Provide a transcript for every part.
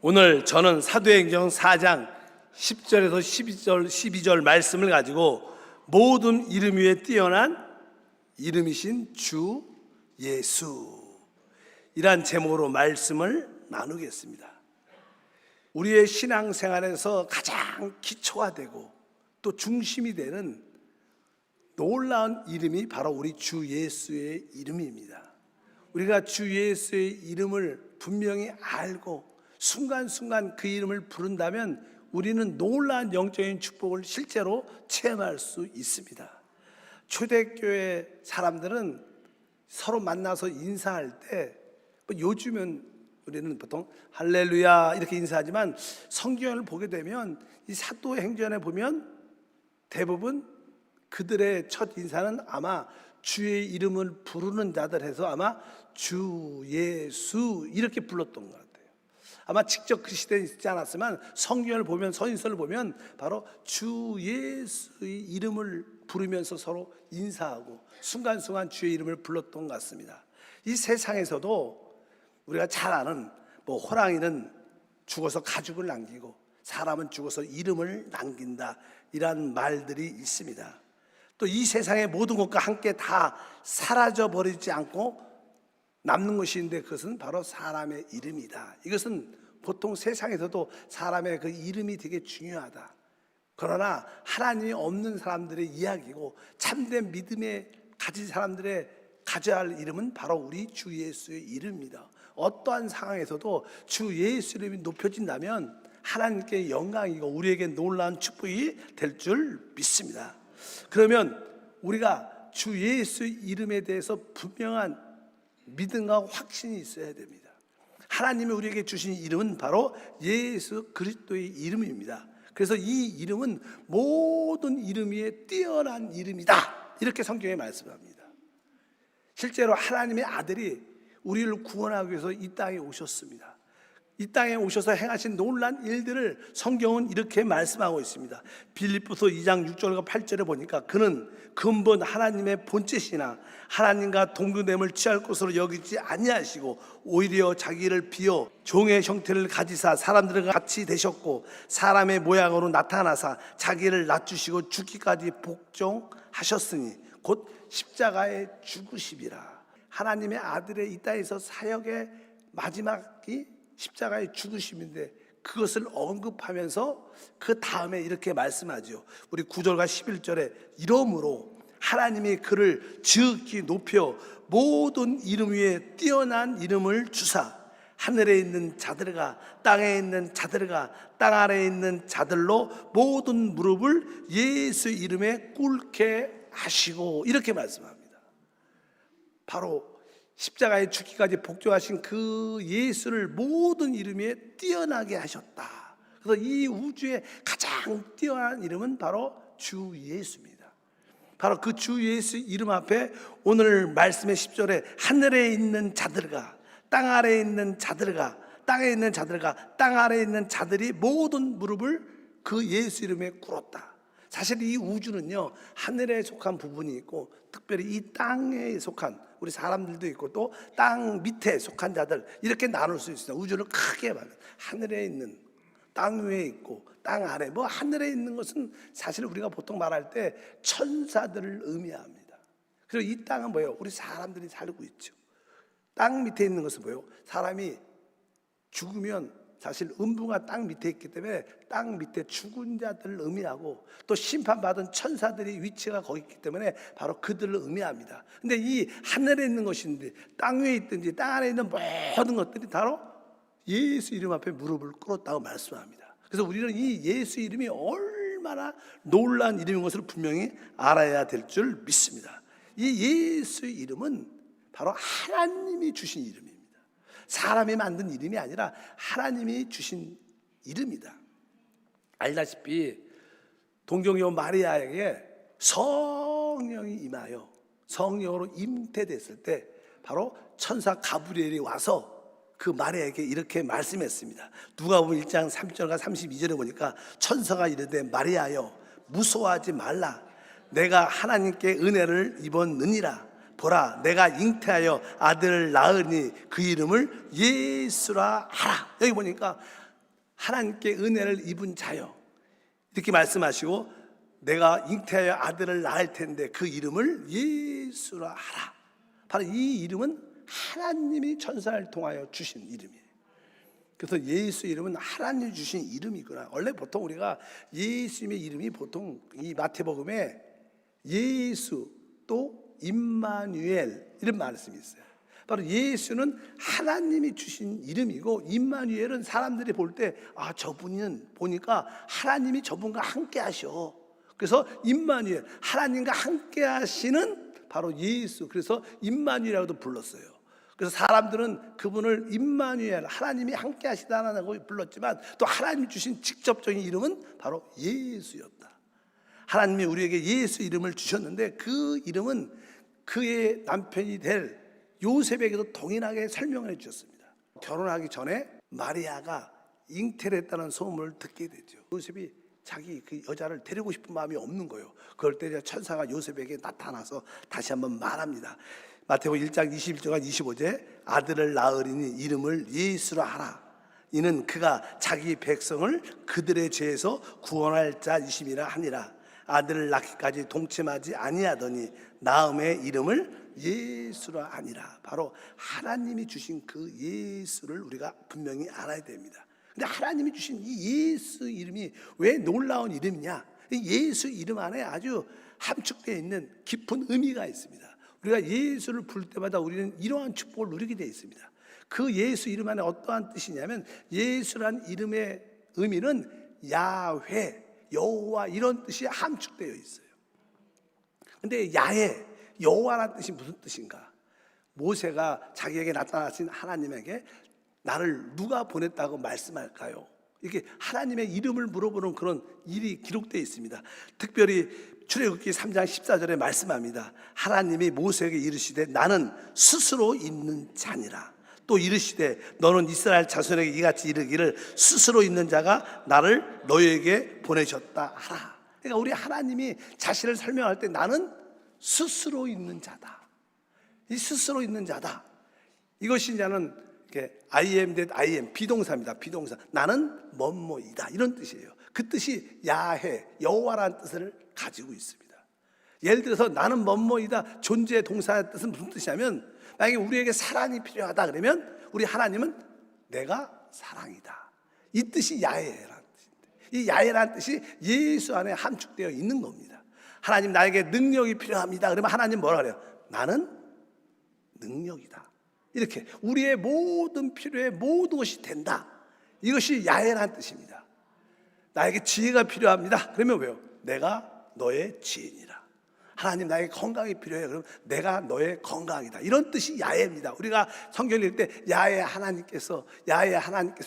오늘 저는 사도행전 4장 10절에서 12절 말씀을 가지고 모든 이름 위에 뛰어난 이름이신 주 예수, 이란 제목으로 말씀을 나누겠습니다. 우리의 신앙생활에서 가장 기초가 되고 또 중심이 되는 놀라운 이름이 바로 우리 주 예수의 이름입니다. 우리가 주 예수의 이름을 분명히 알고 순간순간 그 이름을 부른다면 우리는 놀라운 영적인 축복을 실제로 체험할 수 있습니다. 초대교회 사람들은 서로 만나서 인사할 때 요즘은 우리는 보통 할렐루야 이렇게 인사하지만 성경을 보게 되면 이 사도행전에 보면 대부분 그들의 첫 인사는 아마 주의 이름을 부르는 자들 해서 아마 주 예수 이렇게 불렀던 것 같아요. 아마 직접 그 시대에 있지 않았지만 성경을 보면, 서신서를 보면 바로 주 예수의 이름을 부르면서 서로 인사하고 순간순간 주의 이름을 불렀던 것 같습니다. 이 세상에서도 우리가 잘 아는 호랑이는 죽어서 가죽을 남기고 사람은 죽어서 이름을 남긴다, 이런 말들이 있습니다. 또 이 세상의 모든 것과 함께 다 사라져 버리지 않고 남는 것이 있는데 그것은 바로 사람의 이름이다. 이것은 보통 세상에서도 사람의 그 이름이 되게 중요하다. 그러나 하나님이 없는 사람들의 이야기고 참된 믿음에 가진 사람들의 가져야 할 이름은 바로 우리 주 예수의 이름입니다. 어떠한 상황에서도 주 예수 이름이 높여진다면 하나님께 영광이고 우리에게 놀라운 축복이 될 줄 믿습니다. 그러면 우리가 주 예수의 이름에 대해서 분명한 믿음과 확신이 있어야 됩니다. 하나님이 우리에게 주신 이름은 바로 예수 그리스도의 이름입니다. 그래서 이 이름은 모든 이름 위에 뛰어난 이름이다, 이렇게 성경에 말씀합니다. 실제로 하나님의 아들이 우리를 구원하기 위해서 이 땅에 오셨습니다. 이 땅에 오셔서 행하신 놀란 일들을 성경은 이렇게 말씀하고 있습니다. 빌립보서 2장 6절과 8절에 보니까 그는 근본 하나님의 본체시나 하나님과 동등됨을 취할 것으로 여기지 아니하시고 오히려 자기를 비어 종의 형태를 가지사 사람들과 같이 되셨고 사람의 모양으로 나타나사 자기를 낮추시고 죽기까지 복종하셨으니 곧 십자가에 죽으시리라. 하나님의 아들의 이 땅에서 사역의 마지막이 십자가의 죽으심인데 그것을 언급하면서 그 다음에 이렇게 말씀하죠. 우리 9절과 11절에 이러므로 하나님이 그를 지극히 높여 모든 이름 위에 뛰어난 이름을 주사 하늘에 있는 자들과 땅에 있는 자들과 땅 아래에 있는 자들로 모든 무릎을 예수 이름에 꿇게 하시고, 이렇게 말씀합니다. 바로 십자가에 죽기까지 복종하신 그 예수를 모든 이름 위에 뛰어나게 하셨다. 그래서 이 우주의 가장 뛰어난 이름은 바로 주 예수입니다. 바로 그 주 예수 이름 앞에 오늘 말씀의 10절에 하늘에 있는 자들과 땅 아래에 있는 자들과 땅에 있는 자들과 땅 아래에 있는 자들이 모든 무릎을 그 예수 이름에 꿇었다. 사실 이 우주는요, 하늘에 속한 부분이 있고 특별히 이 땅에 속한 우리 사람들도 있고 또 땅 밑에 속한 자들, 이렇게 나눌 수 있습니다. 우주를 크게 말해요. 하늘에 있는, 땅 위에 있고 땅 아래. 하늘에 있는 것은 사실 우리가 보통 말할 때 천사들을 의미합니다. 그리고 이 땅은 뭐예요? 우리 사람들이 살고 있죠. 땅 밑에 있는 것은 뭐예요? 사람이 죽으면 사실 음부가 땅 밑에 있기 때문에 땅 밑에 죽은 자들을 의미하고 또 심판받은 천사들이 위치가 거기 있기 때문에 바로 그들을 의미합니다. 근데 이 하늘에 있는 것인지 땅 위에 있든지 땅 아래에 있는 모든 것들이 바로 예수 이름 앞에 무릎을 꿇었다고 말씀합니다. 그래서 우리는 이 예수 이름이 얼마나 놀라운 이름인 것을 분명히 알아야 될 줄 믿습니다. 이 예수 이름은 바로 하나님이 주신 이름입니다. 사람이 만든 이름이 아니라 하나님이 주신 이름이다. 알다시피 동정녀 마리아에게 성령이 임하여 성령으로 잉태됐을 때 바로 천사 가브리엘이 와서 그 마리아에게 이렇게 말씀했습니다. 누가복음 1장 30절과 32절에 보니까 천사가 이르되 마리아여 무서워하지 말라. 내가 하나님께 은혜를 입었느니라. 보라 내가 잉태하여 아들을 낳으니 그 이름을 예수라 하라. 여기 보니까 하나님께 은혜를 입은 자여, 이렇게 말씀하시고 내가 잉태하여 아들을 낳을 텐데 그 이름을 예수라 하라. 바로 이 이름은 하나님이 천사를 통하여 주신 이름이에요. 그래서 예수 이름은 하나님이 주신 이름이구나. 원래 보통 우리가 예수님의 이름이 보통 이 마태복음에 예수 또 임마누엘 이런 말씀이 있어요. 바로 예수는 하나님이 주신 이름이고, 임마누엘은 사람들이 볼 때 저분은 보니까 하나님이 저분과 함께 하셔. 그래서 임마누엘, 하나님과 함께 하시는 바로 예수. 그래서 임마누엘이라고도 불렀어요. 그래서 사람들은 그분을 임마누엘, 하나님이 함께 하시다라고 불렀지만 또 하나님이 주신 직접적인 이름은 바로 예수였다. 하나님이 우리에게 예수 이름을 주셨는데 그 이름은 그의 남편이 될 요셉에게도 동일하게 설명해 주셨습니다. 결혼하기 전에 마리아가 잉태를 했다는 소문을 듣게 되죠. 요셉이 자기 그 여자를 데리고 싶은 마음이 없는 거예요. 그럴 때 천사가 요셉에게 나타나서 다시 한번 말합니다. 마태복음 1장 21절과 25절, 아들을 낳으리니 이름을 예수라 하라. 이는 그가 자기 백성을 그들의 죄에서 구원할 자이심이라 하니라. 아들을 낳기까지 동침하지 아니하더니 낳음의 이름을 예수라 하니라. 바로 하나님이 주신 그 예수를 우리가 분명히 알아야 됩니다. 근데 하나님이 주신 이 예수 이름이 왜 놀라운 이름이냐? 예수 이름 안에 아주 함축되어 있는 깊은 의미가 있습니다. 우리가 예수를 부를 때마다 우리는 이러한 축복을 누리게 되어 있습니다. 그 예수 이름 안에 어떠한 뜻이냐면, 예수란 이름의 의미는 야훼, 여호와 이런 뜻이 함축되어 있어요. 근데 야훼, 여호와라는 뜻이 무슨 뜻인가? 모세가 자기에게 나타나신 하나님에게 나를 누가 보냈다고 말씀할까요? 이렇게 하나님의 이름을 물어보는 그런 일이 기록되어 있습니다. 특별히 출애굽기 3장 14절에 말씀합니다. 하나님이 모세에게 이르시되 나는 스스로 있는 자니라. 또 이르시되 너는 이스라엘 자손에게 이같이 이르기를 스스로 있는 자가 나를 너희에게 보내셨다 하라. 그러니까 우리 하나님이 자신을 설명할 때 나는 스스로 있는 자다. 이 스스로 있는 자다. 이것이 이제는 I am that I am, 비동사입니다. 비동사. 나는 뭐뭐이다 이런 뜻이에요. 그 뜻이 야훼, 여호와라는 뜻을 가지고 있습니다. 예를 들어서 나는 뭐뭐이다 존재 동사의 뜻은 무슨 뜻이냐면, 만약에 우리에게 사랑이 필요하다 그러면 우리 하나님은 내가 사랑이다. 이 뜻이 야훼라는 뜻인데, 이 야훼라는 뜻이 예수 안에 함축되어 있는 겁니다. 하나님 나에게 능력이 필요합니다 그러면 하나님 뭐라 그래요? 나는 능력이다. 이렇게 우리의 모든 필요에 모든 것이 된다. 이것이 야훼라는 뜻입니다. 나에게 지혜가 필요합니다 그러면 왜요? 내가 너의 지혜니라. 하나님 나에게 건강이 필요해 그러면 내가 너의 건강이다. 이런 뜻이 야훼입니다. 우리가 성경을 읽을 때 야훼 하나님께서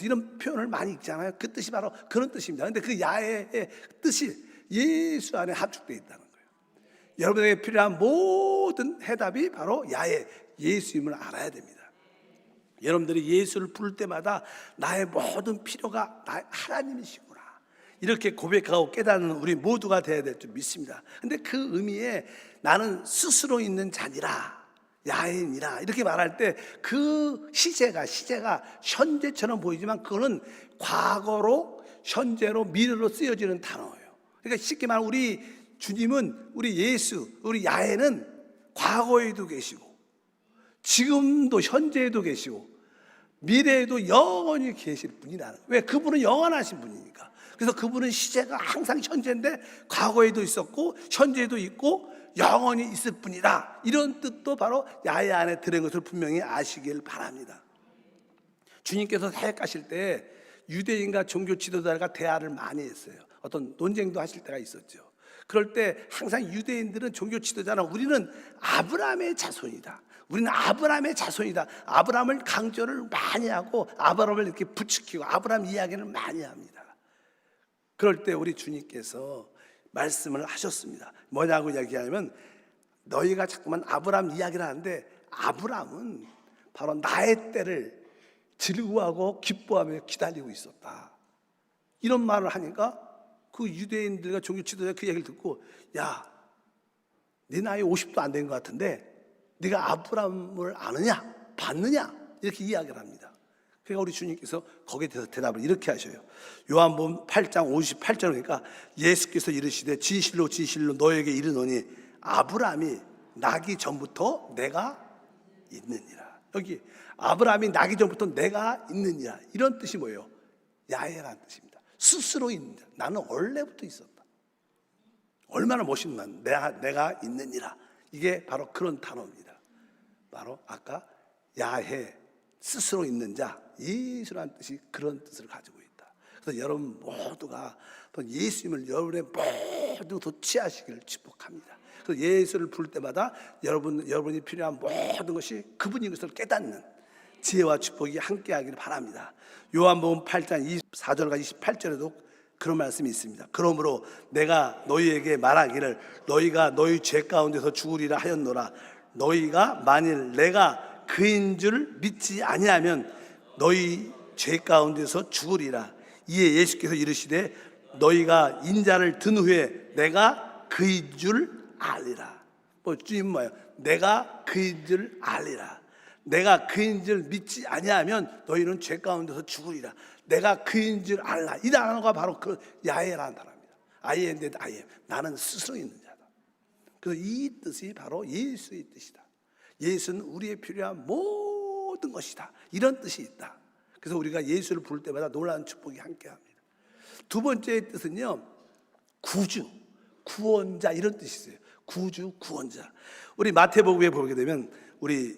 이런 표현을 많이 읽잖아요. 그 뜻이 바로 그런 뜻입니다. 그런데 그 야훼의 뜻이 예수 안에 함축되어 있다는 거예요. 여러분에게 필요한 모든 해답이 바로 야훼, 예수임을 알아야 됩니다. 여러분들이 예수를 부를 때마다 나의 모든 필요가 나의 하나님이시구나 이렇게 고백하고 깨닫는 우리 모두가 되어야 될 줄 믿습니다. 근데 그 의미에 나는 스스로 있는 자니라, 야훼니라 이렇게 말할 때 그 시제가 현재처럼 보이지만 그거는 과거로, 현재로, 미래로 쓰여지는 단어예요. 그러니까 쉽게 말하면 우리 주님은, 우리 예수, 우리 야훼는 과거에도 계시고 지금도 현재에도 계시고 미래에도 영원히 계실 분이라는 거예요. 왜? 그분은 영원하신 분이니까. 그래서 그분은 시제가 항상 현재인데 과거에도 있었고 현재에도 있고 영원히 있을 분이다. 이런 뜻도 바로 야훼 안에 들은 것을 분명히 아시길 바랍니다. 주님께서 사역 가실 때 유대인과 종교 지도자가 대화를 많이 했어요. 어떤 논쟁도 하실 때가 있었죠. 그럴 때 항상 유대인들은, 종교 지도자는 우리는 아브라함의 자손이다. 우리는 아브라함의 자손이다. 아브라함을 강조를 많이 하고 아브라함을 이렇게 부추기고 아브라함 이야기를 많이 합니다. 그럴 때 우리 주님께서 말씀을 하셨습니다. 뭐냐고 이야기하면, 너희가 자꾸만 아브라함 이야기를 하는데 아브라함은 바로 나의 때를 즐거워하고 기뻐하며 기다리고 있었다. 이런 말을 하니까 그 유대인들과 종교 지도자 그 얘기를 듣고, 야, 네 나이 50도 안 된 것 같은데 네가 아브라함을 아느냐? 봤느냐? 이렇게 이야기를 합니다. 그러니까 우리 주님께서 거기에 대해서 대답을 이렇게 하셔요. 요한복음 8장 58절 그러니까 예수께서 이르시되 진실로 진실로 너에게 이르노니 아브라함이 나기 전부터 내가 있느니라. 여기 아브라함이 나기 전부터 내가 있느니라. 이런 뜻이 뭐예요? 야훼라는 뜻입니다. 스스로 있느니라. 나는 원래부터 있었다. 얼마나 멋있는 내가 있느니라. 이게 바로 그런 단어입니다. 바로 아까 야훼 스스로 있는 자 예수라는 뜻이 그런 뜻을 가지고 있다. 그래서 여러분 모두가 예수님을 여러분의 모두 취하시기를 축복합니다. 그래서 예수를 부를 때마다 여러분이 필요한 모든 것이 그분인 것을 깨닫는 지혜와 축복이 함께하기를 바랍니다. 요한복음 8장 24절과 28절에도 그런 말씀이 있습니다. 그러므로 내가 너희에게 말하기를 너희가 너희 죄 가운데서 죽으리라 하였노라. 너희가 만일 내가 그인 줄 믿지 아니하면 너희 죄 가운데서 죽으리라. 이에 예수께서 이르시되 너희가 인자를 든 후에 내가 그인 줄 알리라. 주님 뭐예요? 내가 그인 줄 알리라. 내가 그인 줄 믿지 아니하면 너희는 죄 가운데서 죽으리라. 내가 그인 줄 알라. 이 단어가 바로 그 야훼라는 단어입니다. I am that I am. 나는 스스로 있는 자다. 그래서 이 뜻이 바로 예수의 뜻이다. 예수는 우리의 필요한 모든 것이다. 이런 뜻이 있다. 그래서 우리가 예수를 부를 때마다 놀라운 축복이 함께합니다. 두 번째 뜻은요, 구주, 구원자 이런 뜻이 있어요. 구주, 구원자. 우리 마태복음에 보게 되면 우리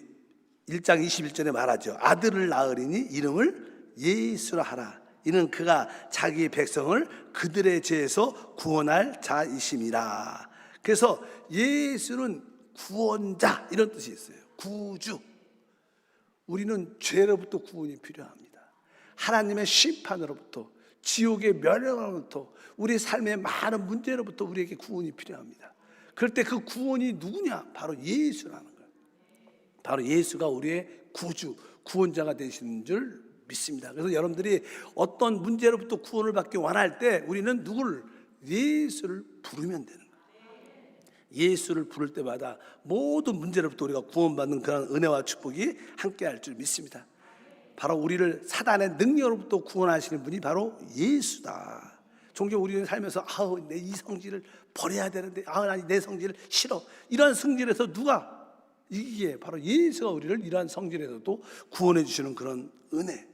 1장 21절에 말하죠. 아들을 낳으리니 이름을 예수라 하라. 이는 그가 자기 백성을 그들의 죄에서 구원할 자이심이라. 그래서 예수는 구원자 이런 뜻이 있어요. 구주. 우리는 죄로부터 구원이 필요합니다. 하나님의 심판으로부터, 지옥의 멸망으로부터, 우리 삶의 많은 문제로부터 우리에게 구원이 필요합니다. 그럴 때 그 구원이 누구냐? 바로 예수라는 거예요. 바로 예수가 우리의 구주, 구원자가 되시는 줄 믿습니다. 그래서 여러분들이 어떤 문제로부터 구원을 받기 원할 때 우리는 누구를? 예수를 부르면 되는 거예요. 예수를 부를 때마다 모든 문제로부터 우리가 구원받는 그런 은혜와 축복이 함께할 줄 믿습니다. 바로 우리를 사단의 능력으로부터 구원하시는 분이 바로 예수다. 종종 우리는 살면서 내 이 성질을 버려야 되는데 아니 내 성질을 싫어. 이러한 성질에서 누가? 이게 바로 예수가 우리를 이러한 성질에서도 구원해 주시는 그런 은혜.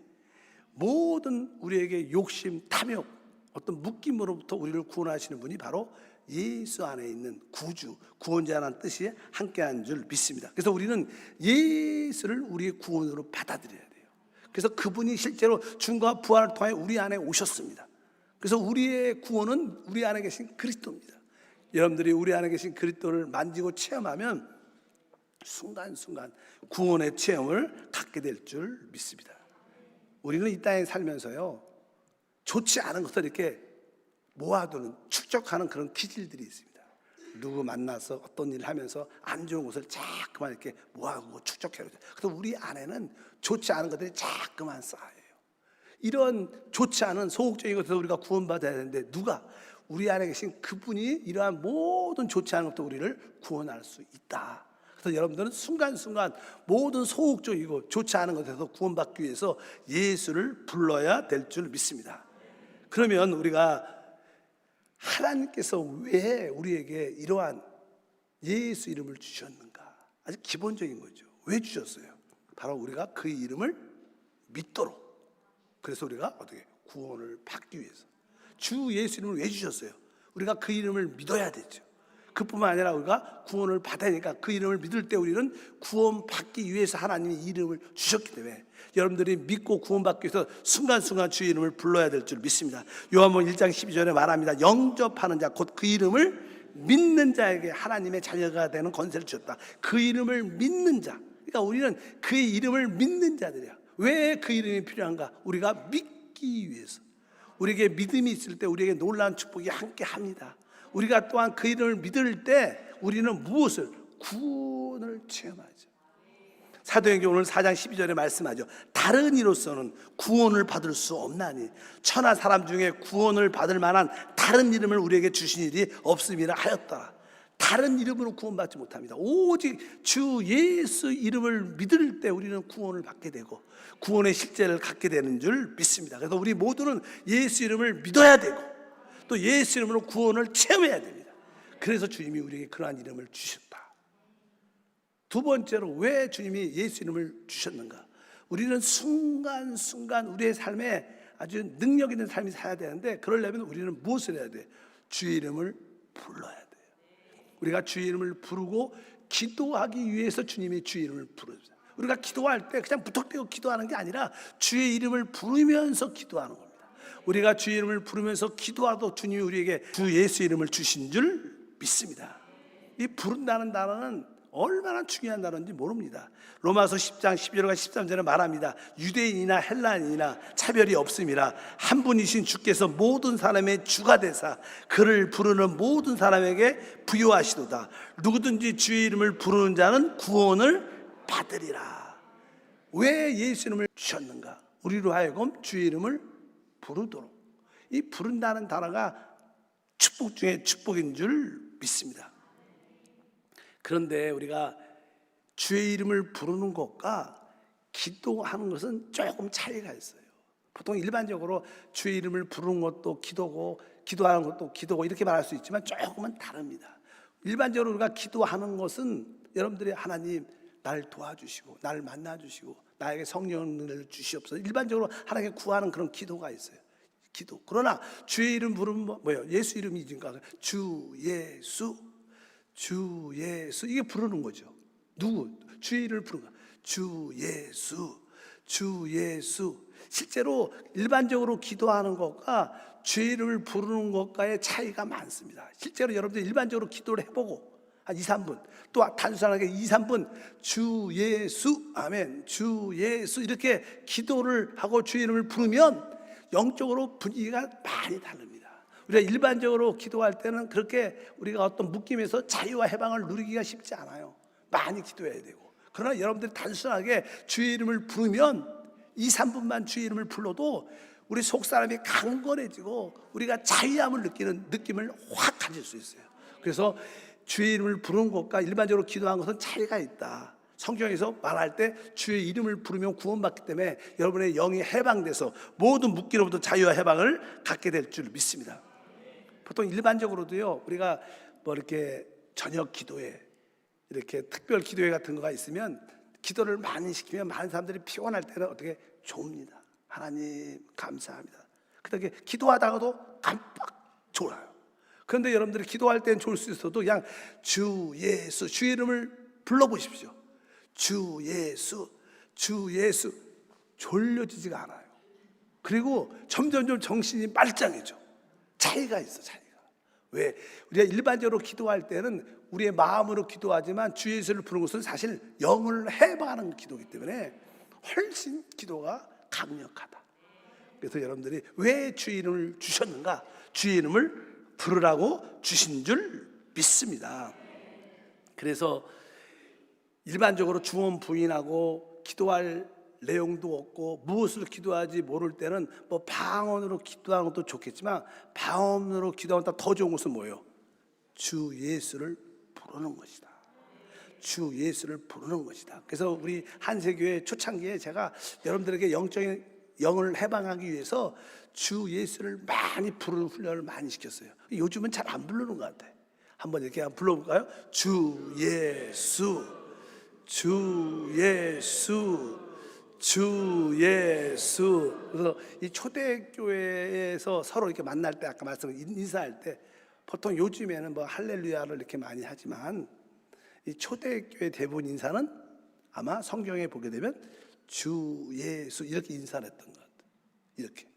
모든 우리에게 욕심, 탐욕, 어떤 묶임으로부터 우리를 구원하시는 분이 바로 예수 안에 있는 구주, 구원자라는 뜻이 함께한 줄 믿습니다. 그래서 우리는 예수를 우리의 구원으로 받아들여야 돼요. 그래서 그분이 실제로 죽음과 부활을 통해 우리 안에 오셨습니다. 그래서 우리의 구원은 우리 안에 계신 그리스도입니다. 여러분들이 우리 안에 계신 그리스도를 만지고 체험하면 순간순간 구원의 체험을 갖게 될 줄 믿습니다. 우리는 이 땅에 살면서요, 좋지 않은 것을 이렇게 모아두는, 축적하는 그런 기질들이 있습니다. 누구 만나서 어떤 일을 하면서 안 좋은 것을 자꾸만 이렇게 모아두고 축적해요. 그래서 우리 안에는 좋지 않은 것들이 자꾸만 쌓여요. 이런 좋지 않은 소극적인 것에서 우리가 구원받아야 되는데 누가? 우리 안에 계신 그분이 이러한 모든 좋지 않은 것도 우리를 구원할 수 있다. 그래서 여러분들은 순간순간 모든 소극적이고 좋지 않은 것에서 구원받기 위해서 예수를 불러야 될 줄 믿습니다. 그러면 우리가 하나님께서 왜 우리에게 이러한 예수 이름을 주셨는가? 아주 기본적인 거죠. 왜 주셨어요? 바로 우리가 그 이름을 믿도록. 그래서 우리가 어떻게 구원을 받기 위해서 주 예수 이름을 왜 주셨어요? 우리가 그 이름을 믿어야 되죠. 그뿐만 아니라 우리가 구원을 받으니까 그 이름을 믿을 때 우리는 구원받기 위해서 하나님이 이름을 주셨기 때문에 여러분들이 믿고 구원받기 위해서 순간순간 주의 이름을 불러야 될 줄 믿습니다. 요한복음 1장 12절에 말합니다. 영접하는 자 곧 그 이름을 믿는 자에게 하나님의 자녀가 되는 권세를 주셨다. 그 이름을 믿는 자. 그러니까 우리는 그의 이름을 믿는 자들이야. 왜 그 이름이 필요한가? 우리가 믿기 위해서. 우리에게 믿음이 있을 때 우리에게 놀라운 축복이 함께 합니다. 우리가 또한 그 이름을 믿을 때 우리는 무엇을? 구원을 체험하죠. 사도행전 오늘 4장 12절에 말씀하죠. 다른 이로서는 구원을 받을 수 없나니 천하 사람 중에 구원을 받을 만한 다른 이름을 우리에게 주신 일이 없음이라 하였더라. 다른 이름으로 구원받지 못합니다. 오직 주 예수 이름을 믿을 때 우리는 구원을 받게 되고 구원의 실제를 갖게 되는 줄 믿습니다. 그래서 우리 모두는 예수 이름을 믿어야 되고 또 예수 이름으로 구원을 체험해야 됩니다. 그래서 주님이 우리에게 그러한 이름을 주셨다. 두 번째로 왜 주님이 예수 이름을 주셨는가? 우리는 순간순간 우리의 삶에 아주 능력 있는 삶이 살아야 되는데 그러려면 우리는 무엇을 해야 돼? 주의 이름을 불러야 돼요. 우리가 주의 이름을 부르고 기도하기 위해서 주님이 주의 이름을 부릅니다. 우리가 기도할 때 그냥 무턱대고 기도하는 게 아니라 주의 이름을 부르면서 기도하는 겁니다. 우리가 주의 이름을 부르면서 기도하도 주님이 우리에게 주 예수 이름을 주신 줄 믿습니다. 이 부른다는 단어는 얼마나 중요한 단어인지 모릅니다. 로마서 10장 12절과 13절에 말합니다. 유대인이나 헬라인이나 차별이 없음이라 한 분이신 주께서 모든 사람의 주가 되사 그를 부르는 모든 사람에게 부여하시도다. 누구든지 주의 이름을 부르는 자는 구원을 받으리라. 왜 예수 이름을 주셨는가? 우리로 하여금 주의 이름을 부르도록. 이 부른다는 단어가 축복 중에 축복인 줄 믿습니다. 그런데 우리가 주의 이름을 부르는 것과 기도하는 것은 조금 차이가 있어요. 보통 일반적으로 주의 이름을 부르는 것도 기도고 기도하는 것도 기도고 이렇게 말할 수 있지만 조금은 다릅니다. 일반적으로 우리가 기도하는 것은 여러분들이 하나님 나를 도와주시고 나를 만나주시고 나에게 성령을 주시옵소서 일반적으로 하나님께 구하는 그런 기도가 있어요. 기도. 그러나 주의 이름 부르면 뭐예요? 예수 이름이니까 주 예수 주 예수 이게 부르는 거죠. 누구? 주의 이름을 부르는 거야. 주 예수 주 예수. 실제로 일반적으로 기도하는 것과 주의 이름을 부르는 것과의 차이가 많습니다. 실제로 여러분들 일반적으로 기도를 해보고 한 2, 3분 또 단순하게 2, 3분 주 예수 아멘 주 예수 이렇게 기도를 하고 주의 이름을 부르면 영적으로 분위기가 많이 다릅니다. 우리가 일반적으로 기도할 때는 그렇게 우리가 어떤 묶임에서 자유와 해방을 누리기가 쉽지 않아요. 많이 기도해야 되고. 그러나 여러분들이 단순하게 주의 이름을 부르면 2, 3분만 주의 이름을 불러도 우리 속사람이 강건해지고 우리가 자유함을 느끼는 느낌을 확 가질 수 있어요. 그래서 주의 이름을 부르는 것과 일반적으로 기도하는 것은 차이가 있다. 성경에서 말할 때 주의 이름을 부르면 구원받기 때문에 여러분의 영이 해방돼서 모든 묶기로부터 자유와 해방을 갖게 될 줄 믿습니다. 보통 일반적으로도요, 우리가 뭐 이렇게 저녁 기도회, 이렇게 특별 기도회 같은 거가 있으면 기도를 많이 시키면 많은 사람들이 피곤할 때는 어떻게 좁니다. 하나님 감사합니다. 그렇게 기도하다가도 깜빡 졸아요. 그런데 여러분들이 기도할 때는 졸 수 있어도 그냥 주 예수, 주의 이름을 불러보십시오. 주 예수, 주 예수. 졸려지지가 않아요. 그리고 점점점 정신이 말짱해져. 차이가 있어, 차이가. 왜? 우리가 일반적으로 기도할 때는 우리의 마음으로 기도하지만 주 예수를 부르는 것은 사실 영을 해방하는 기도이기 때문에 훨씬 기도가 강력하다. 그래서 여러분들이 왜 주의 이름을 주셨는가? 주의 이름을 부르라고 주신 줄 믿습니다. 그래서 일반적으로 중언 부인하고 기도할 내용도 없고 무엇을 기도하지 모를 때는 뭐 방언으로 기도하는 것도 좋겠지만 방언으로 기도하는 것보다 더 좋은 것은 뭐예요? 주 예수를 부르는 것이다. 주 예수를 부르는 것이다. 그래서 우리 한세교회 초창기에 제가 여러분들에게 영적인 영을 해방하기 위해서 주 예수를 많이 부르는 훈련을 많이 시켰어요. 요즘은 잘 안 부르는 것 같아요. 한번 이렇게 한번 불러볼까요? 주 예수 주 예수 주 예수. 그래서 이 초대교회에서 서로 이렇게 만날 때 아까 말씀드린 인사할 때 보통 요즘에는 뭐 할렐루야를 이렇게 많이 하지만 이 초대교회 대부분 인사는 아마 성경에 보게 되면 주 예수 이렇게 인사를 했던 것 같아요. 이렇게.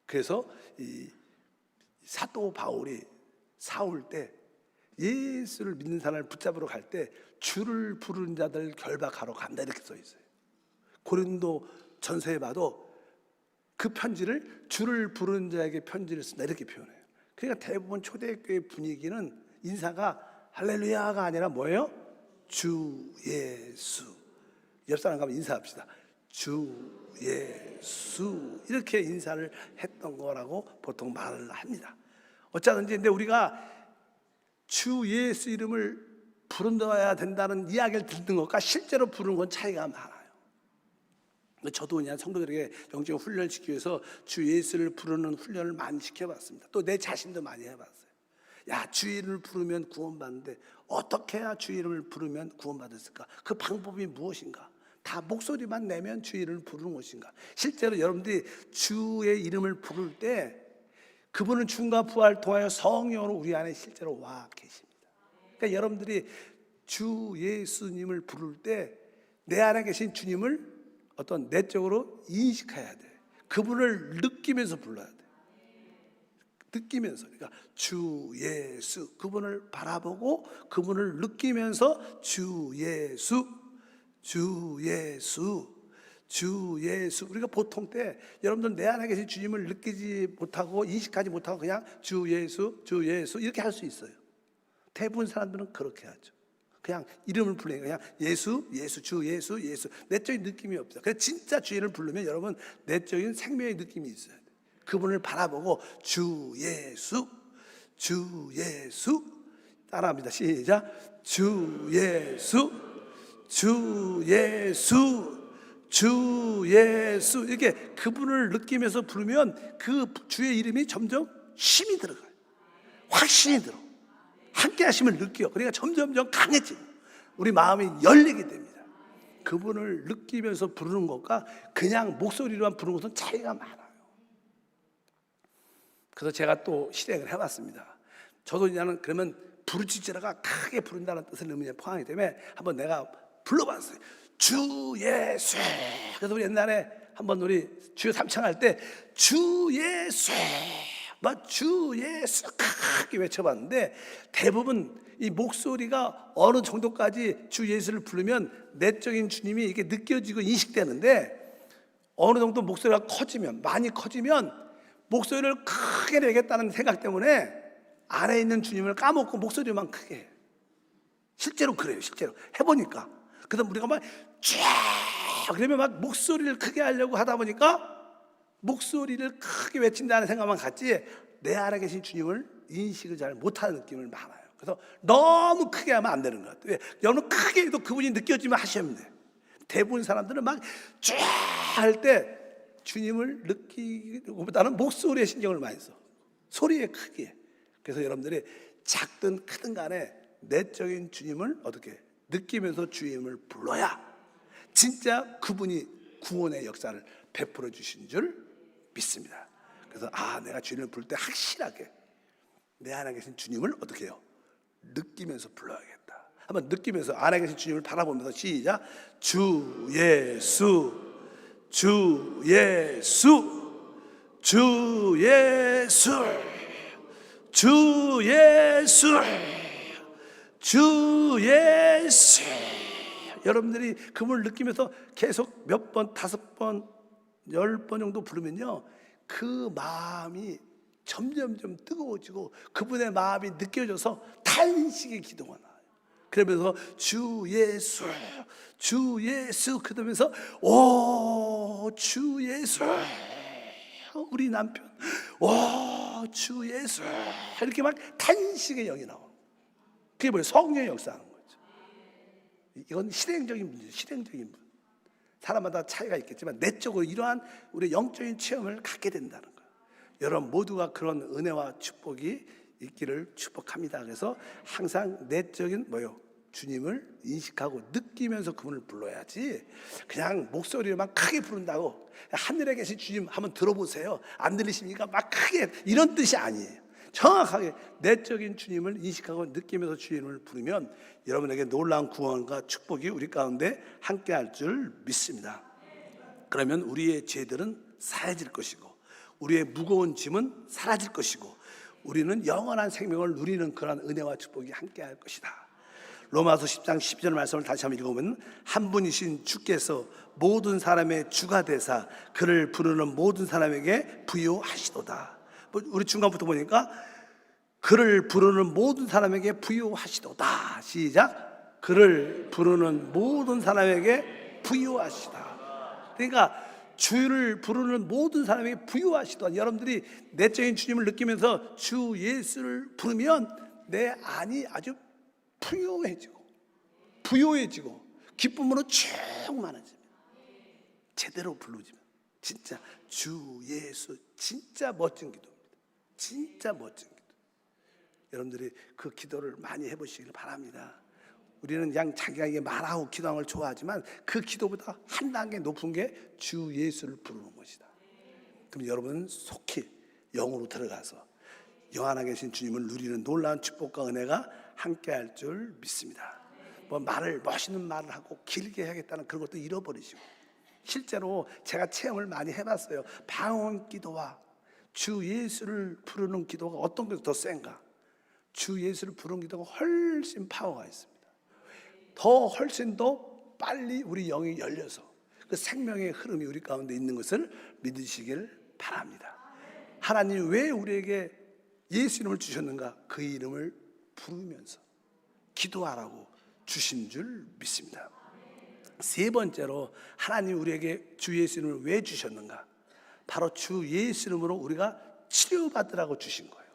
그래서 이 사도 바울이 사울 때 예수를 믿는 사람을 붙잡으러 갈 때 주를 부르는 자들 결박하러 간다 이렇게 써 있어요. 고린도 전서에 봐도 그 편지를 주를 부르는 자에게 편지를 쓴다 이렇게 표현해요. 그러니까 대부분 초대교회 분위기는 인사가 할렐루야가 아니라 뭐예요? 주 예수. 옆 사람 가면 인사합시다. 주 예수 이렇게 인사를 했던 거라고 보통 말을 합니다. 어쩌든지 근데 우리가 주 예수 이름을 부른다야 된다는 이야기를 듣는 것과 실제로 부르는 건 차이가 많아요. 저도 그냥 성도들에게 영적 훈련을 시키기 위해서 주 예수를 부르는 훈련을 많이 시켜봤습니다. 또 내 자신도 많이 해봤어요. 야, 주 이름을 부르면 구원받는데 어떻게 해야 주 이름을 부르면 구원받았을까? 그 방법이 무엇인가? 다 목소리만 내면 주 이름을 부르는 것인가? 실제로 여러분들이 주의 이름을 부를 때 그분은 죽음과 부활을 통하여 성령으로 우리 안에 실제로 와 계십니다. 그러니까 여러분들이 주 예수님을 부를 때 내 안에 계신 주님을 어떤 내적으로 인식해야 돼. 그분을 느끼면서 불러야 돼. 느끼면서. 그러니까 주 예수, 그분을 바라보고 그분을 느끼면서 주 예수, 주 예수, 주 예수. 우리가 보통 때 여러분들 내 안에 계신 주님을 느끼지 못하고 인식하지 못하고 그냥 주 예수, 주 예수 이렇게 할 수 있어요. 대부분 사람들은 그렇게 하죠. 그냥 이름을 부르니까 그냥 예수, 예수, 주 예수, 예수. 내적인 느낌이 없어요. 그래서 진짜 주님을 부르면 여러분 내적인 생명의 느낌이 있어야 돼요. 그분을 바라보고 주 예수, 주 예수. 따라합니다. 시작. 주 예수, 주 예수, 주 예수. 이렇게 그분을 느끼면서 부르면 그 주의 이름이 점점 힘이 들어가요. 확신이 들어. 함께 하심을 느껴. 그러니까 점점점 강해지고 우리 마음이 열리게 됩니다. 그분을 느끼면서 부르는 것과 그냥 목소리로만 부르는 것은 차이가 많아요. 그래서 제가 또 실행을 해봤습니다. 저도 나는 그러면 부르짖으라가 크게 부른다는 뜻을 의미에 포함하기 때문에 한번 내가 불러봤어요. 주 예수. 그래서 우리 옛날에 한번 우리 주여 삼창할 때 주 예수, 막 주 예수 크게 외쳐봤는데 대부분 이 목소리가 어느 정도까지 주 예수를 부르면 내적인 주님이 이렇게 느껴지고 인식되는데 어느 정도 목소리가 커지면, 많이 커지면 목소리를 크게 내겠다는 생각 때문에 안에 있는 주님을 까먹고 목소리만 크게 해요. 실제로 그래요. 실제로 해보니까. 그래서 우리가 막 쫙 그러면 막 목소리를 크게 하려고 하다 보니까 목소리를 크게 외친다는 생각만 갖지 내 안에 계신 주님을 인식을 잘 못하는 느낌을 많아요. 그래서 너무 크게 하면 안 되는 것 같아요. 여러분 크게 해도 그분이 느껴지면 하시면 돼요. 대부분 사람들은 막 쫙 할 때 주님을 느끼기보다는 목소리에 신경을 많이 써. 소리에 크게. 그래서 여러분들이 작든 크든 간에 내적인 주님을 어떻게 느끼면서 주님을 불러야 진짜 그분이 구원의 역사를 베풀어 주신 줄 믿습니다. 그래서 내가 주님을 부를 때 확실하게 내 안에 계신 주님을 어떻게 해요? 느끼면서 불러야겠다. 한번 느끼면서 안에 계신 주님을 바라보면서 시작. 주 예수, 주 예수, 주 예수, 주 예수, 주 예수. 여러분들이 그분을 느끼면서 계속 몇 번, 5번, 10번 정도 부르면요 그 마음이 점점점 뜨거워지고 그분의 마음이 느껴져서 탄식의 기도가 나와요. 그러면서 주 예수, 주 예수. 그러면서 오 주 예수, 우리 남편 오 주 예수. 이렇게 막 탄식의 영이 나와요. 그게 뭐예요? 성령의 역사하는 거죠. 이건 실행적인 문제예요. 실행적인 문제. 사람마다 차이가 있겠지만 내적으로 이러한 우리 영적인 체험을 갖게 된다는 거예요. 여러분 모두가 그런 은혜와 축복이 있기를 축복합니다. 그래서 항상 내적인 주님을 인식하고 느끼면서 그분을 불러야지 그냥 목소리로만 크게 부른다고 하늘에 계신 주님 한번 들어보세요. 안 들리십니까? 막 크게 이런 뜻이 아니에요. 정확하게 내적인 주님을 인식하고 느끼면서 주님을 부르면 여러분에게 놀라운 구원과 축복이 우리 가운데 함께할 줄 믿습니다. 그러면 우리의 죄들은 사해질 것이고 우리의 무거운 짐은 사라질 것이고 우리는 영원한 생명을 누리는 그런 은혜와 축복이 함께할 것이다. 로마서 10장 12절 말씀을 다시 한번 읽어보면 한 분이신 주께서 모든 사람의 주가 되사 그를 부르는 모든 사람에게 부요하시도다. 우리 중간부터 보니까 그를 부르는 모든 사람에게 부요하시도다. 시작. 그를 부르는 모든 사람에게 부요하시다. 그러니까 주를 부르는 모든 사람에게 부요하시도다. 여러분들이 내적인 주님을 느끼면서 주 예수를 부르면 내 안이 아주 부요해지고 기쁨으로 충만해지면, 제대로 부르지면 진짜 주 예수, 진짜 멋진 기도입니다. 진짜 멋진 기도. 여러분들이 그 기도를 많이 해보시길 바랍니다. 우리는 그냥 자기가 이게 말하고 기도하는 걸 좋아하지만 그 기도보다 한 단계 높은 게 주 예수를 부르는 것이다. 그럼 여러분은 속히 영으로 들어가서 영 안에 계신 주님을 누리는 놀라운 축복과 은혜가 함께할 줄 믿습니다. 뭐 멋있는 말을 하고 길게 해야겠다는 그런 것도 잃어버리시고, 실제로 제가 체험을 많이 해봤어요. 방언 기도와 주 예수를 부르는 기도가 어떤 게 더 센가? 주 예수를 부르는 기도가 훨씬 파워가 있습니다. 훨씬 더 빨리 우리 영이 열려서 그 생명의 흐름이 우리 가운데 있는 것을 믿으시길 바랍니다. 하나님이 왜 우리에게 예수 이름을 주셨는가? 그 이름을 부르면서 기도하라고 주신 줄 믿습니다. 세 번째로 하나님이 우리에게 주 예수 이름을 왜 주셨는가? 바로 주 예수 이름으로 우리가 치료받으라고 주신 거예요.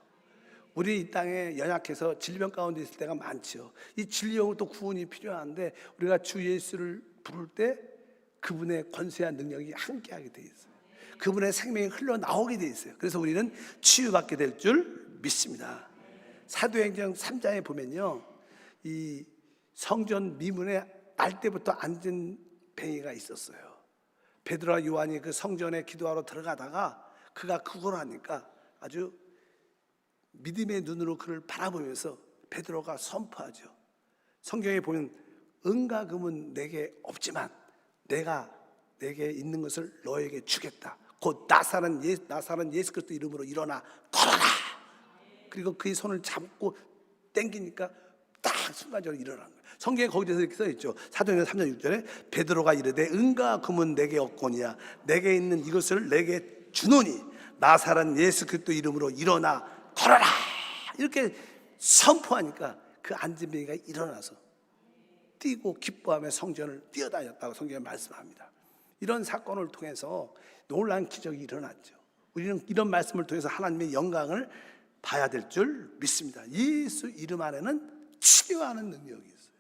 우리 이 땅에 연약해서 질병 가운데 있을 때가 많죠. 이 진리형으로 또 구원이 필요한데 우리가 주 예수를 부를 때 그분의 권세와 능력이 함께하게 돼 있어요. 그분의 생명이 흘러나오게 돼 있어요. 그래서 우리는 치유받게 될 줄 믿습니다. 사도행전 3장에 보면요, 이 성전 미문에 날 때부터 앉은 뱅이가 있었어요. 베드로와 요한이 그 성전에 기도하러 들어가다가 그가 그걸 하니까 아주 믿음의 눈으로 그를 바라보면서 베드로가 선포하죠. 성경에 보면 은과 금은 내게 없지만 내게 있는 것을 너에게 주겠다. 곧 나사렛 예수 그리스도 이름으로 일어나 걸어라. 그리고 그의 손을 잡고 당기니까 딱 순간적으로 일어난 거예요. 성경에 거기서 이렇게 써 있죠. 사도행전 3장 6절에 베드로가 이르되 은과 금은 내게 없거니와 내게 있는 이것을 내게 주노니 나사렛 예수 그리스도 이름으로 일어나 걸어라. 이렇게 선포하니까 그 앉은 뱅이가 일어나서 뛰고 기뻐하며 성전을 뛰어다녔다고 성경에 말씀합니다. 이런 사건을 통해서 놀라운 기적이 일어났죠. 우리는 이런 말씀을 통해서 하나님의 영광을 봐야 될 줄 믿습니다. 예수 이름 안에는 치료하는 능력이 있어요.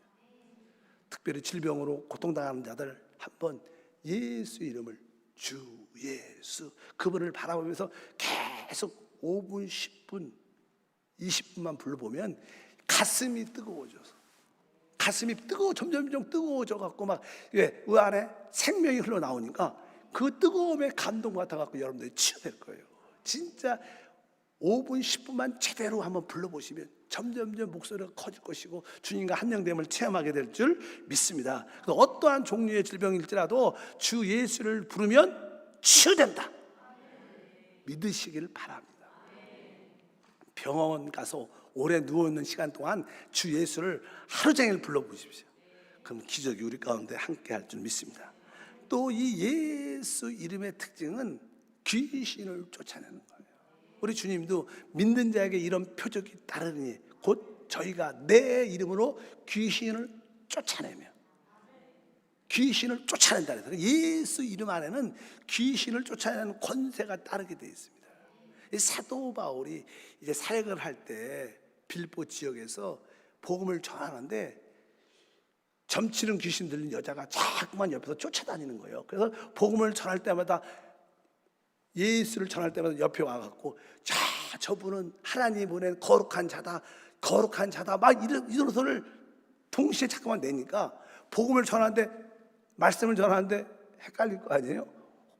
특별히 질병으로 고통당하는 자들 한번 예수 이름을 주 예수, 그분을 바라보면서 계속 5분, 10분, 20분만 불러보면 가슴이 뜨거워져서, 가슴이 점점 뜨거워져 갖고 막 그 안에 생명이 흘러나오니까 그 뜨거움에 감동 받아 갖고 여러분들이 치유될 거예요. 진짜 5분, 10분만 제대로 한번 불러보시면 점점 목소리가 커질 것이고 주님과 한영됨을 체험하게 될 줄 믿습니다. 어떠한 종류의 질병일지라도 주 예수를 부르면 치유된다. 믿으시길 바랍니다. 병원 가서 오래 누워있는 시간 동안 주 예수를 하루 종일 불러보십시오. 그럼 기적이 우리 가운데 함께할 줄 믿습니다. 또 이 예수 이름의 특징은 귀신을 쫓아내는 거예요. 우리 주님도 믿는 자에게 이런 표적이 따르니 곧 저희가 내 이름으로 귀신을 쫓아내며, 귀신을 쫓아낸다 그래서 예수 이름 안에는 귀신을 쫓아내는 권세가 따르게 되어 있습니다. 사도 바울이 이제 사역을 할 때 빌보 지역에서 복음을 전하는데 점치는 귀신 들린 여자가 자꾸만 옆에서 쫓아다니는 거예요. 그래서 복음을 전할 때마다, 예수를 전할 때마다 옆에 와갖고 저분은 하나님이 보낸 거룩한 자다 막 이런 소리를 동시에 자꾸만 내니까 복음을 전하는데, 말씀을 전하는데 헷갈릴 거 아니에요.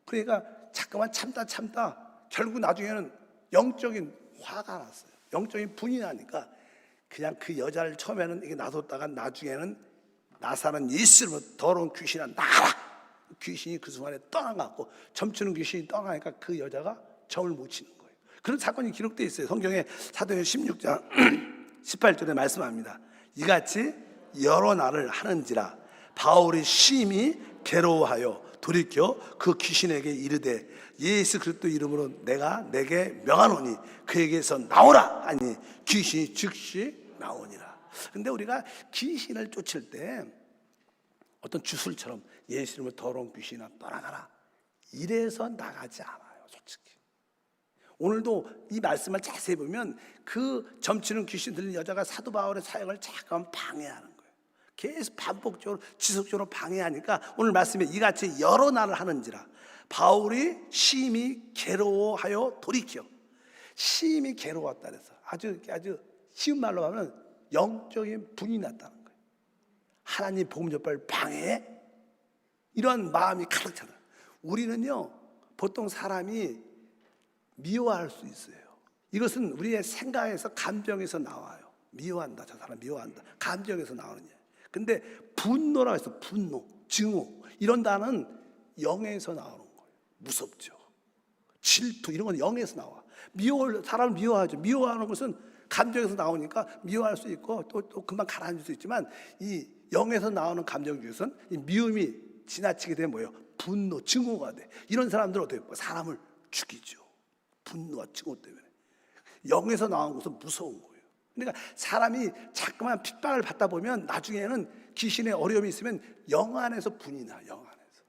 그러니까 자꾸만 참다 결국 나중에는 영적인 화가 났어요. 영적인 분이 나니까 그냥 그 여자를 처음에는 이게 놔뒀다가 나중에는 나사렛 예수로 더러운 귀신아 나가라. 귀신이 그 순간에 떠나갖고, 점치는 귀신이 떠나니까 그 여자가 점을 못 치는 거예요. 그런 사건이 기록되어 있어요. 성경에 사도행전 16장 18절에 말씀합니다. 이같이 여러 날을 하는지라 바울이 심히 괴로워하여 돌이켜 그 귀신에게 이르되 예수 그리스도 이름으로 내가 내게 명하노니 그에게서 나오라 하니 귀신이 즉시 나오니라. 근데 우리가 귀신을 쫓을 때 어떤 주술처럼 예수 이름으로 더러운 귀신아 떠나가라 이래서 나가지 않아요. 솔직히 오늘도 이 말씀을 자세히 보면 그 점치는 귀신 들린 여자가 사도 바울의 사역을 잠깐 방해하는 거예요. 계속 반복적으로 지속적으로 방해하니까 오늘 말씀에 이같이 여러 날을 하는지라 바울이 심히 괴로워하여 돌이켜. 심히 괴로웠다 그래서 아주 쉬운 말로 하면 영적인 분이 났다는 거예요. 하나님 복음 전파를 방해해? 이런 마음이 가득 차요. 우리는요 보통 사람이 미워할 수 있어요. 이것은 우리의 생각에서 감정에서 나와요. 미워한다, 저 사람 미워한다, 감정에서 나오는 얘기. 근데 분노라고 해서 분노, 증오 이런 단어는 영에서 나오는 거예요. 무섭죠. 질투 이런 건 영에서 나와. 사람을 미워하죠. 미워하는 것은 감정에서 나오니까 미워할 수 있고 또 금방 가라앉을 수 있지만 이 영에서 나오는 감정 중에서는 이 미움이 지나치게 되면 뭐예요? 분노, 증오가 돼. 이런 사람들은 어떻게 해요? 사람을 죽이죠. 분노와 증오 때문에. 영에서 나오는 것은 무서운 거예요. 그러니까 사람이 자꾸만 핍박을 받다 보면 나중에는 귀신의 어려움이 있으면 영 안에서 분이 나. 영 안에서.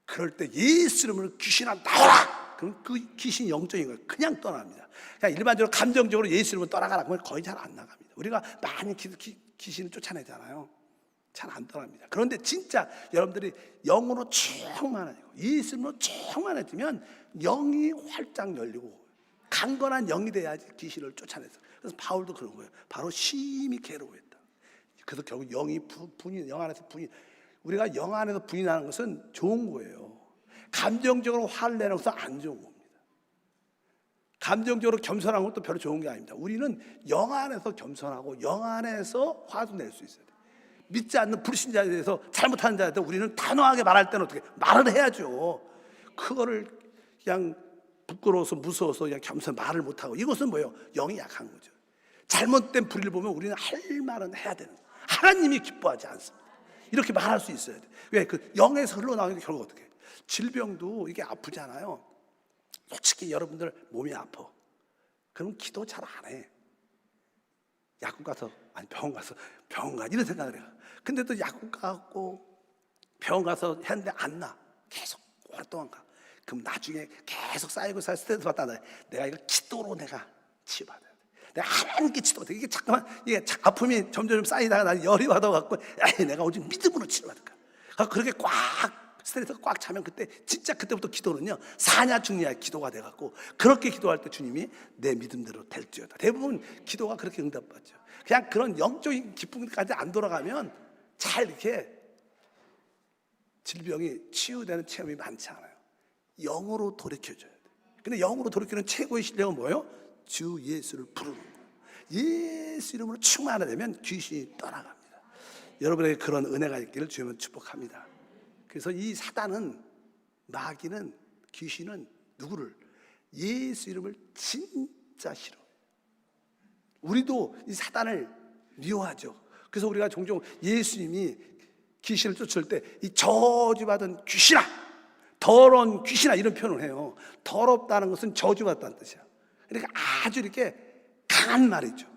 그럴 때 예수 이름으로 귀신아 나와라! 그럼 그 귀신이 영적인 거예요. 그냥 떠납니다. 그냥 일반적으로 감정적으로 예수 이름으로 떠나가라 그러면 거의 잘 안 나갑니다. 우리가 많이 귀신을 쫓아내잖아요. 잘 안 떠납니다. 그런데 진짜 여러분들이 영으로 충만하고 예수님으로 충만해지면 영이 활짝 열리고 강건한 영이 돼야지 귀신을 쫓아내서. 그래서 바울도 그런 거예요. 바로 심히 괴로워했다. 그래서 결국 영이 영 안에서 분이, 우리가 영 안에서 분이 나는 것은 좋은 거예요. 감정적으로 화를 내는 것은 안 좋은 겁니다. 감정적으로 겸손한 것도 별로 좋은 게 아닙니다. 우리는 영 안에서 겸손하고 영 안에서 화도 낼 수 있어요. 믿지 않는 불신자에 대해서 잘못하는 자한테 우리는 단호하게 말할 때는 어떻게 말을 해야죠. 그거를 그냥 부끄러워서 무서워서 그냥 겸손 말을 못하고, 이것은 뭐예요? 영이 약한 거죠. 잘못된 불의를 보면 우리는 할 말은 해야 되는 거예요. 하나님이 기뻐하지 않습니다. 이렇게 말할 수 있어야 돼. 왜? 그 영에서 흘러나오는 게 결국 어떻게 해요? 질병도 이게 아프잖아요. 솔직히 여러분들 몸이 아파. 그럼 기도 잘 안 해. 약국 가서, 아니 병원 가 이런 생각을 해요. 근데 또 약국 가고 병원 가서 했는데 안 나. 계속 오랫동안 가. 그럼 나중에 계속 쌓이고 스트레스 받다 내가 이걸 기도로 내가 치유받아야 돼. 내가 하나님께 기도해. 이게 잠깐만 이게 아픔이 점점 쌓이다가 나는 열이 받아갖고 내가 오직 믿음으로 치료받을까. 그렇게 꽉 스트레스가 꽉 차면 그때부터 기도는요 사냐 죽냐 기도가 돼갖고, 그렇게 기도할 때 주님이 내 믿음대로 될지어다. 대부분 기도가 그렇게 응답받죠. 그냥 그런 영적인 기쁨까지 안 돌아가면 잘 이렇게 질병이 치유되는 체험이 많지 않아요. 영으로 돌이켜줘야 돼. 근데 영으로 돌이키는 최고의 실력은 뭐예요? 주 예수를 부르는 거예요. 예수 이름으로 충만하게 되면 귀신이 떠나갑니다. 여러분에게 그런 은혜가 있기를 주님은 축복합니다. 그래서 이 사단은, 마귀는, 귀신은 누구를? 예수 이름을 진짜 싫어. 우리도 이 사단을 미워하죠. 그래서 우리가 종종 예수님이 귀신을 쫓을 때 이 저주받은 귀신아, 더러운 귀신아 이런 표현을 해요. 더럽다는 것은 저주받다는 뜻이야. 그러니까 아주 이렇게 강한 말이죠.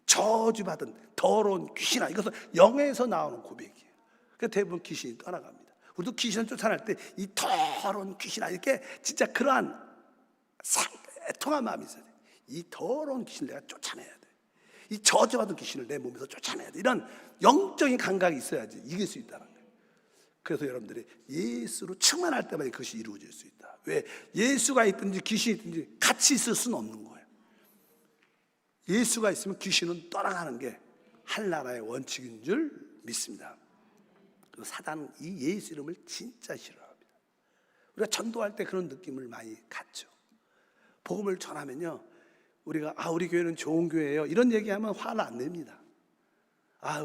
저주받은 더러운 귀신아, 이것은 영에서 나오는 고백이에요. 그래서 대부분 귀신이 떠나갑니다. 우리도 귀신을 쫓아낼 때 이 더러운 귀신아 이렇게 진짜 그러한 애통한 마음이 있어야 돼. 이 더러운 귀신을 내가 쫓아내야 돼. 이 저주받은 귀신을 내 몸에서 쫓아내야 돼. 이런 영적인 감각이 있어야지 이길 수 있다는 거예요. 그래서 여러분들이 예수로 충만할 때마다 그것이 이루어질 수 있다. 왜? 예수가 있든지 귀신이 있든지 같이 있을 수는 없는 거예요. 예수가 있으면 귀신은 떠나가는 게 한나라의 원칙인 줄 믿습니다. 사단은 이 예수 이름을 진짜 싫어합니다. 우리가 전도할 때 그런 느낌을 많이 갖죠. 복음을 전하면요, 우리가 우리 교회는 좋은 교회예요 이런 얘기하면 화를 안 냅니다.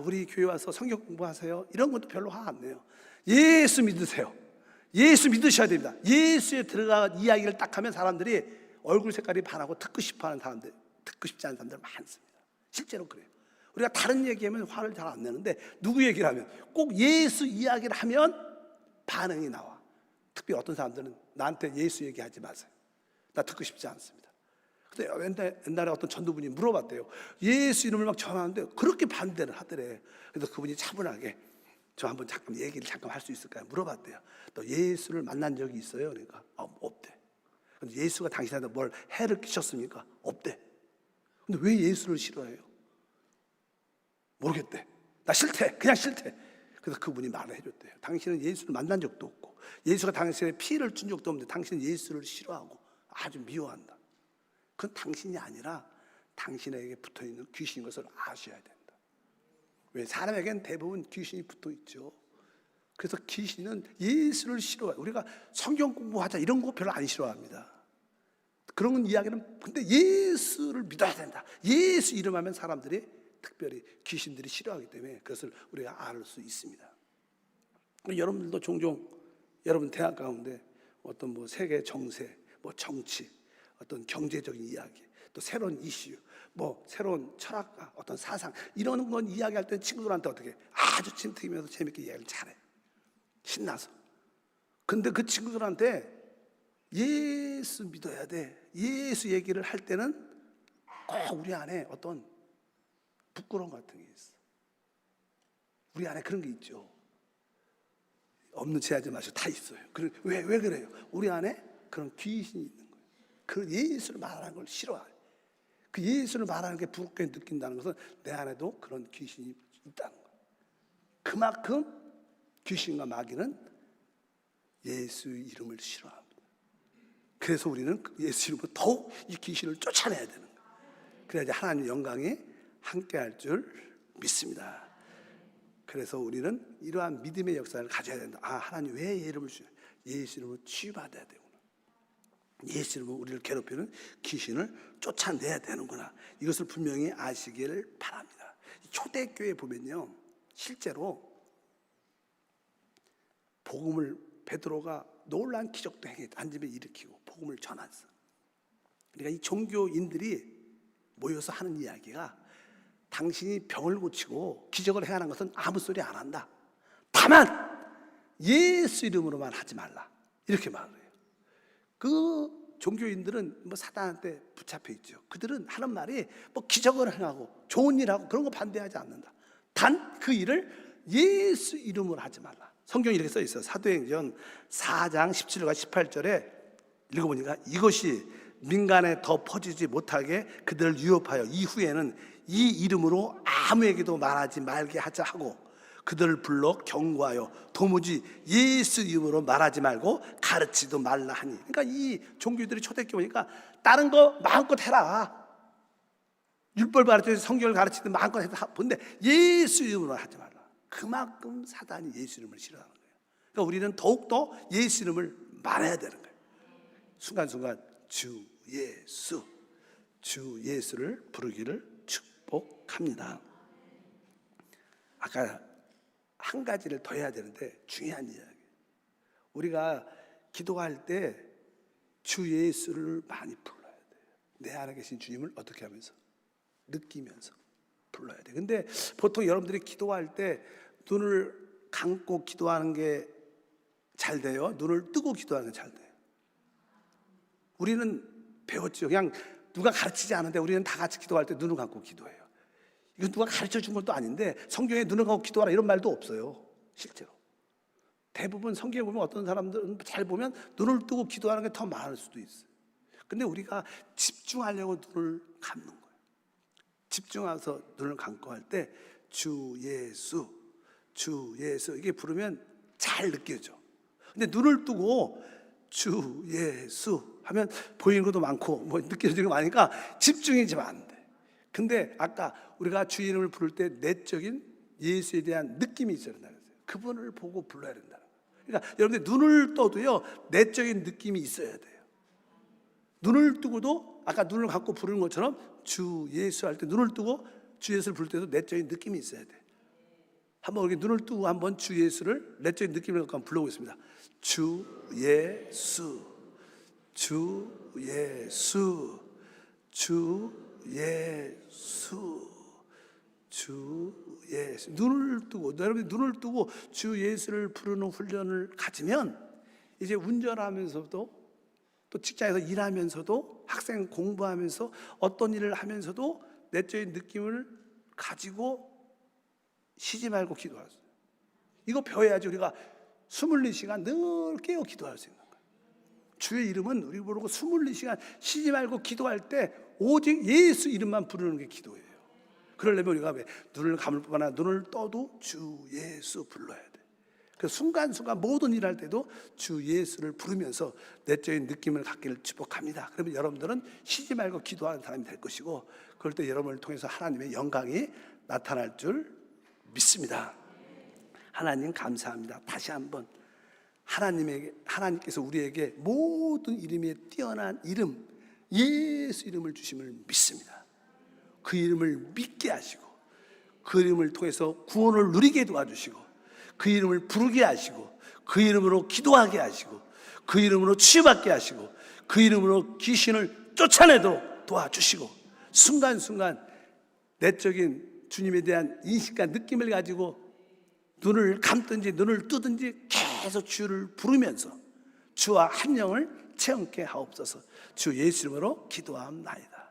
우리 교회 와서 성경 공부하세요 이런 것도 별로 화 안 내요. 예수 믿으세요. 예수 믿으셔야 됩니다. 예수에 들어가 이야기를 딱 하면 사람들이 얼굴 색깔이 반하고 듣고 싶지 않은 사람들 많습니다. 실제로 그래요. 우리가 다른 얘기하면 화를 잘 안 내는데 누구 얘기를 하면, 꼭 예수 이야기를 하면 반응이 나와. 특히 어떤 사람들은 나한테 예수 얘기하지 마세요. 나 듣고 싶지 않습니다. 근데 옛날에 어떤 전도분이 물어봤대요. 예수 이름을 막 전하는데 그렇게 반대를 하더래. 그래서 그분이 차분하게 저 한번 얘기를 잠깐 할 수 있을까요? 물어봤대요. 또 예수를 만난 적이 있어요? 그러니까 없대. 근데 예수가 당신한테 뭘 해를 끼쳤습니까? 없대. 근데 왜 예수를 싫어해요? 모르겠대. 나 싫대. 그냥 싫대. 그래서 그분이 말을 해줬대요. 당신은 예수를 만난 적도 없고 예수가 당신의 피를 준 적도 없는데 당신은 예수를 싫어하고 아주 미워한다. 그건 당신이 아니라 당신에게 붙어있는 귀신인 것을 아셔야 된다. 왜? 사람에겐 대부분 귀신이 붙어있죠. 그래서 귀신은 예수를 싫어해요. 우리가 성경 공부하자 이런 거 별로 안 싫어합니다. 그런 이야기는 근데 예수를 믿어야 된다. 예수 이름하면 사람들이 특별히 귀신들이 싫어하기 때문에 그것을 우리가 알 수 있습니다. 여러분들도 종종 여러분 대학 가운데 어떤 뭐 세계 정세, 뭐 정치, 어떤 경제적인 이야기, 또 새로운 이슈, 뭐 새로운 철학과 어떤 사상 이런 건 이야기할 때 친구들한테 어떻게 아주 침튀기면서 재밌게 이야기를 잘해. 신나서. 근데 그 친구들한테 예수 믿어야 돼. 예수 얘기를 할 때는 꼭 우리 안에 어떤 부끄러움 같은 게 있어. 우리 안에 그런 게 있죠. 없는 체 하지 마시고 다 있어요. 왜 그래요? 우리 안에 그런 귀신이 있는 거예요. 그 예수를 말하는 걸 싫어해요. 그 예수를 말하는 게 부럽게 느낀다는 것은 내 안에도 그런 귀신이 있다는 거예요. 그만큼 귀신과 마귀는 예수 이름을 싫어합니다. 그래서 우리는 예수 이름으로 더욱 이 귀신을 쫓아내야 되는 거예요. 그래야지 하나님의 영광이 함께할 줄 믿습니다. 그래서 우리는 이러한 믿음의 역사를 가져야 된다. 아, 하나님 왜 이름을 주냐? 예수 이름으로 치유받아야 되구나. 예수 이름으로 우리를 괴롭히는 귀신을 쫓아내야 되는구나. 이것을 분명히 아시기를 바랍니다. 초대교회 보면요, 실제로 복음을 베드로가 놀라운 기적도 행했다. 안집에 일으키고 복음을 전했어. 그러니까 이 종교인들이 모여서 하는 이야기가 당신이 병을 고치고 기적을 행하는 것은 아무 소리 안 한다. 다만 예수 이름으로만 하지 말라. 이렇게 말을 해요. 그 종교인들은 뭐 사단한테 붙잡혀 있죠. 그들은 하는 말이 뭐 기적을 행하고 좋은 일하고 그런 거 반대하지 않는다. 단 그 일을 예수 이름으로 하지 말라. 성경에 이렇게 써 있어요. 사도행전 4장 17절과 18절에 읽어보니까 이것이 민간에 더 퍼지지 못하게 그들을 유혹하여 이후에는 이 이름으로 아무에게도 말하지 말게 하자 하고 그들을 불러 경고하여 도무지 예수 이름으로 말하지 말고 가르치도 말라 하니. 그러니까 이 종교들이 초대교회 오니까 다른 거 마음껏 해라. 율법을 가르치든 성경을 가르치든 마음껏 해라. 근데 예수 이름으로 하지 말라. 그만큼 사단이 예수 이름을 싫어하는 거예요. 그러니까 우리는 더욱더 예수 이름을 말해야 되는 거예요. 순간순간 주 예수, 주 예수를 부르기를 축복합니다. 아까 한 가지를 더 해야 되는데 중요한 이야기. 우리가 기도할 때 주 예수를 많이 불러야 돼요. 내 안에 계신 주님을 어떻게 하면서? 느끼면서 불러야 돼. 근데 보통 여러분들이 기도할 때 눈을 감고 기도하는 게 잘 돼요? 눈을 뜨고 기도하는 게 잘 돼요? 우리는 배웠죠. 그냥 누가 가르치지 않은데 우리는 다 같이 기도할 때 눈을 감고 기도해요. 이건 누가 가르쳐 준 것도 아닌데 성경에 눈을 감고 기도하라 이런 말도 없어요. 실제로 대부분 성경에 보면 어떤 사람들은 잘 보면 눈을 뜨고 기도하는 게 더 많을 수도 있어요. 근데 우리가 집중하려고 눈을 감는 거예요. 집중해서 눈을 감고 할 때 주 예수, 주 예수 이게 부르면 잘 느껴져. 근데 눈을 뜨고 주 예수 하면 보이는 것도 많고 뭐 느껴지는 거 많으니까 집중이 좀 안 돼. 근데 아까 우리가 주 이름을 부를 때 내적인 예수에 대한 느낌이 있어야 된다는 거예요. 그분을 보고 불러야 된다는 거예요. 그러니까 여러분들 눈을 떠도요 내적인 느낌이 있어야 돼요. 눈을 뜨고도 아까 눈을 감고 부르는 것처럼 주 예수 할 때 눈을 뜨고 주 예수를 부를 때도 내적인 느낌이 있어야 돼. 한번 이렇게 눈을 뜨고 한번 주 예수를 내적인 느낌을 갖고 한번 불러보겠습니다. 주 예수, 주 예수, 주 예수, 주 예수. 눈을 뜨고 여러분이 눈을 뜨고 주 예수를 부르는 훈련을 가지면 이제 운전하면서도 또 직장에서 일하면서도 학생 공부하면서 어떤 일을 하면서도 내적인 느낌을 가지고 쉬지 말고 기도할 수 있어요. 이거 배워야지 우리가 24시간 늘 깨어 기도할 수 있는 거예요. 주의 이름은 우리 부르고 24시간 쉬지 말고 기도할 때 오직 예수 이름만 부르는 게 기도예요. 그러려면 우리가 왜 눈을 감을 뿐만 아니라 눈을 떠도 주 예수 불러야 돼. 그 순간순간 모든 일할 때도 주 예수를 부르면서 내적인 느낌을 갖기를 축복합니다. 그러면 여러분들은 쉬지 말고 기도하는 사람이 될 것이고, 그럴 때 여러분을 통해서 하나님의 영광이 나타날 줄 믿습니다. 하나님 감사합니다. 다시 한번 하나님께서 우리에게 모든 이름에 뛰어난 이름 예수 이름을 주심을 믿습니다. 그 이름을 믿게 하시고 그 이름을 통해서 구원을 누리게 도와주시고 그 이름을 부르게 하시고 그 이름으로 기도하게 하시고 그 이름으로 치유받게 하시고 그 이름으로 귀신을 쫓아내도록 도와주시고 순간순간 내적인 주님에 대한 인식과 느낌을 가지고 눈을 감든지 눈을 뜨든지 계속 주를 부르면서 주와 한 영을 체험케 하옵소서. 주 예수 이름으로 기도합니다.